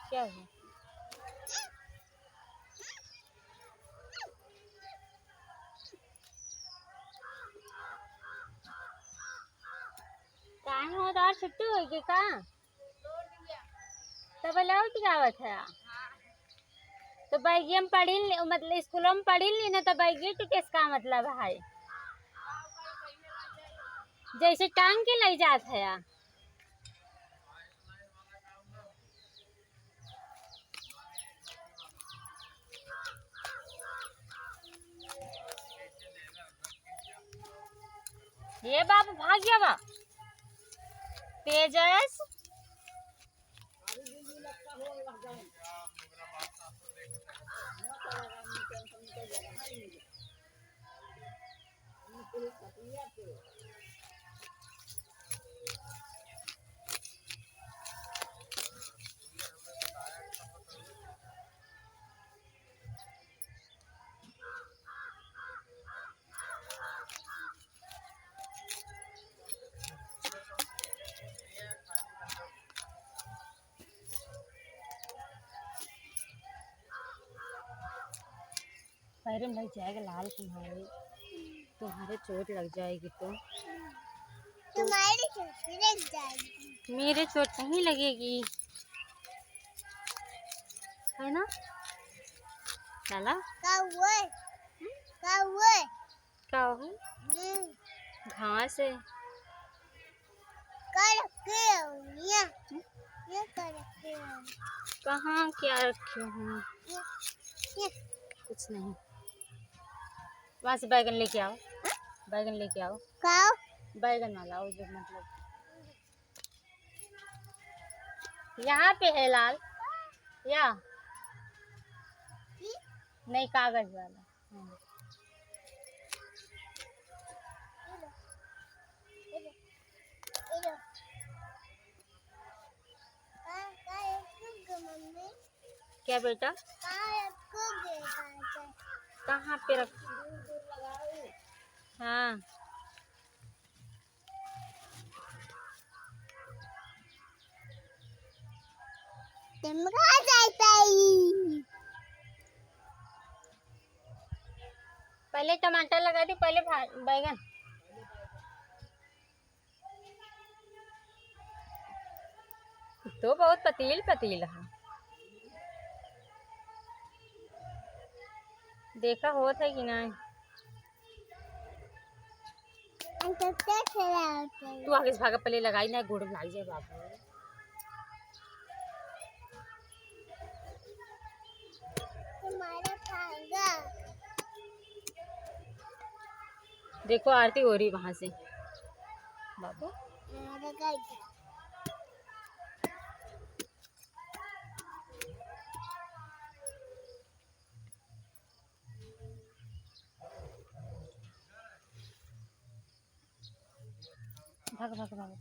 क्या हुआ? काहे हो तो आज छुट्टी होगी का? तब लौट जावत है। तो बैगिया में पढ़ी मतलब स्कूलों में पढ़ी ली ना, तो बैगिया के किसका मतलब है? जैसे टांग के ले जात है। ये बाबू भाग गया बा तेजस। पैर में लग जाएगा लाल, तुम्हारे चोट लग जाएगी तो तुम्हारी चोट लग जाएगी। मेरे चोट नहीं लगेगी, है ना लाला? कौवे क्या है? घास है। ये करके कहाँ क्या रखे हूँ? ये कुछ नहीं। वहाँ से बैगन लेके आओ, बैगन लेके आओ। काओ बैगन वाला वो जो मतलब यहाँ पे है लाल या नहीं, कागज वाला। क्या बेटा? कहाँ पे रख? हाँ पहले टमाटर लगा दी, पहले बैगन। तो बहुत पतील पतील है। देखा हो था कि नहीं? तू आगे से भागा, पहले लगाई ना, गुड़ लाई जाए बाबू। देखो आरती हो रही वहां से बाबू। भाग भाग भाग।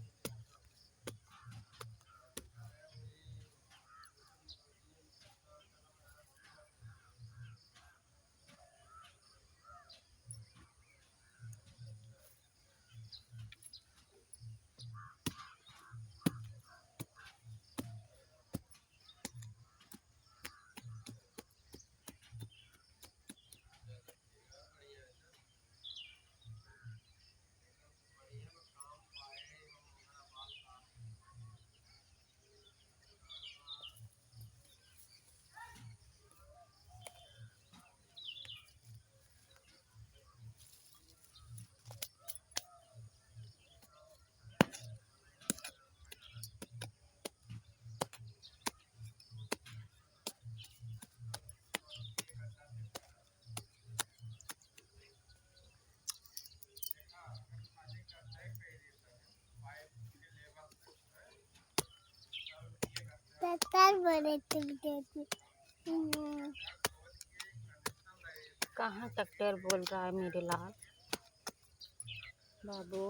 कहाँ ट्रैक्टर बोल रहा है मेरे लाल बाबू?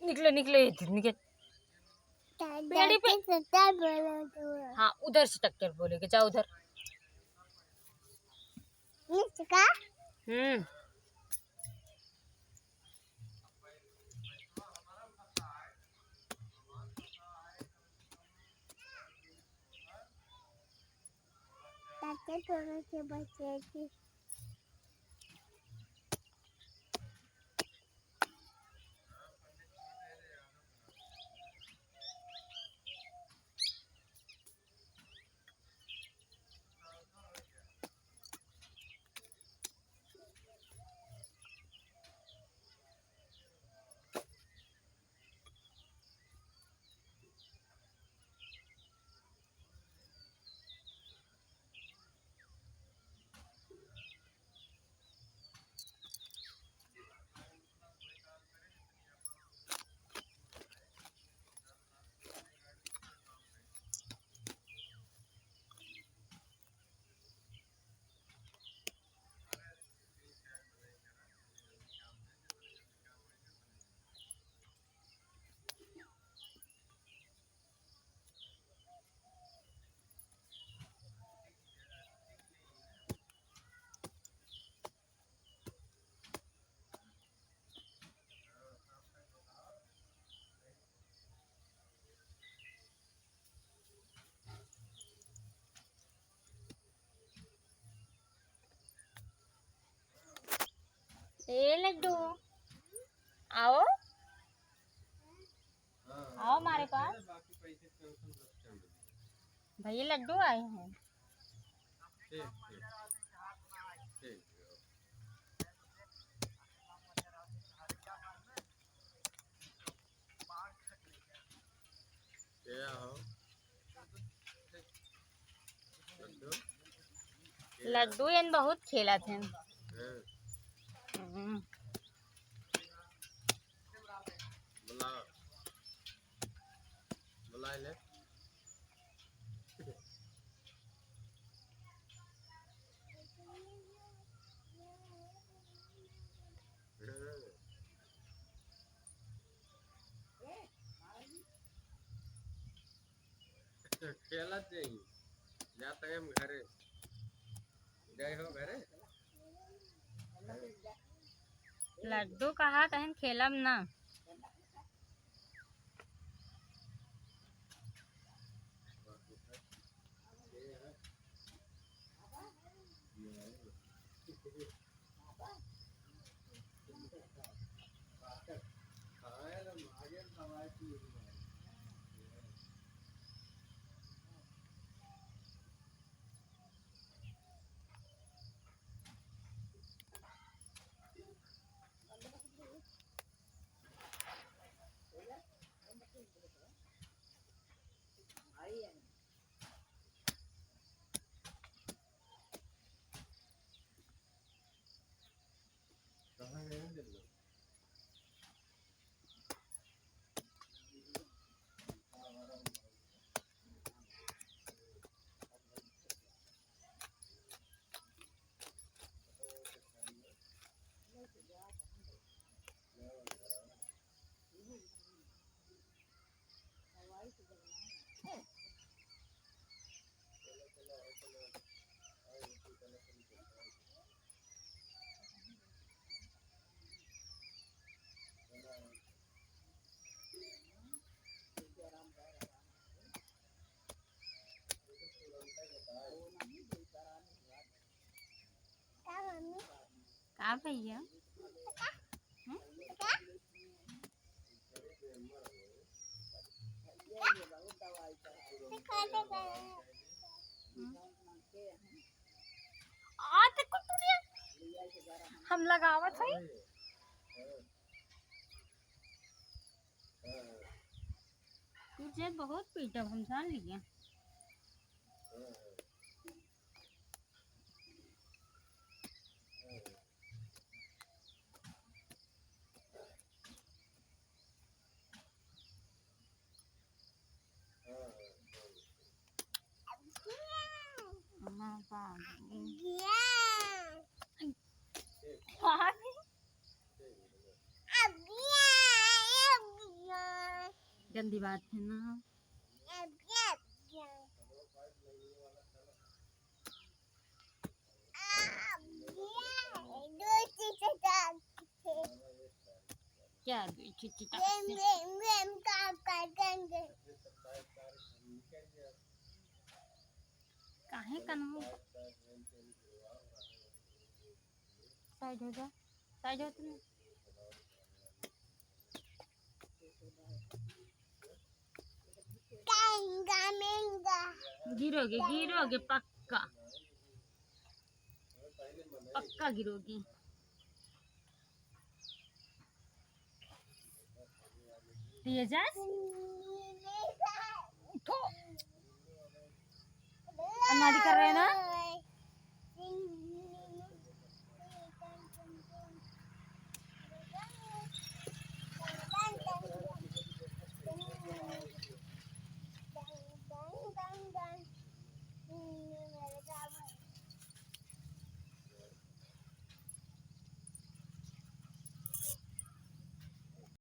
निकले निकले निकले। पेड़ी पे सत्ता बोला तो हाँ उधर से ट्रैक्टर बोलेगे जाओ उधर। इसका हम्म ताकि थोड़ा से बचे थी ए लड्डू आओ आओ हमारे पास भैया लड्डू आए हैं। लड्डू एन बहुत खेला थे। खेला चाहिए जाता है घरे गए हो घरे लड्डू कहा तहन खेलब ना। का भैया हम लगावत है तुझे बहुत पीटब हम जान लिया। गंदी बात है ना। क्या काहे कन्हू साइड हो जा, साइड हो तुम। गिरोगे गिरोगे पक्का पक्का गिरोगी। तेजस उठो, अनादी कर रहे हैं ना।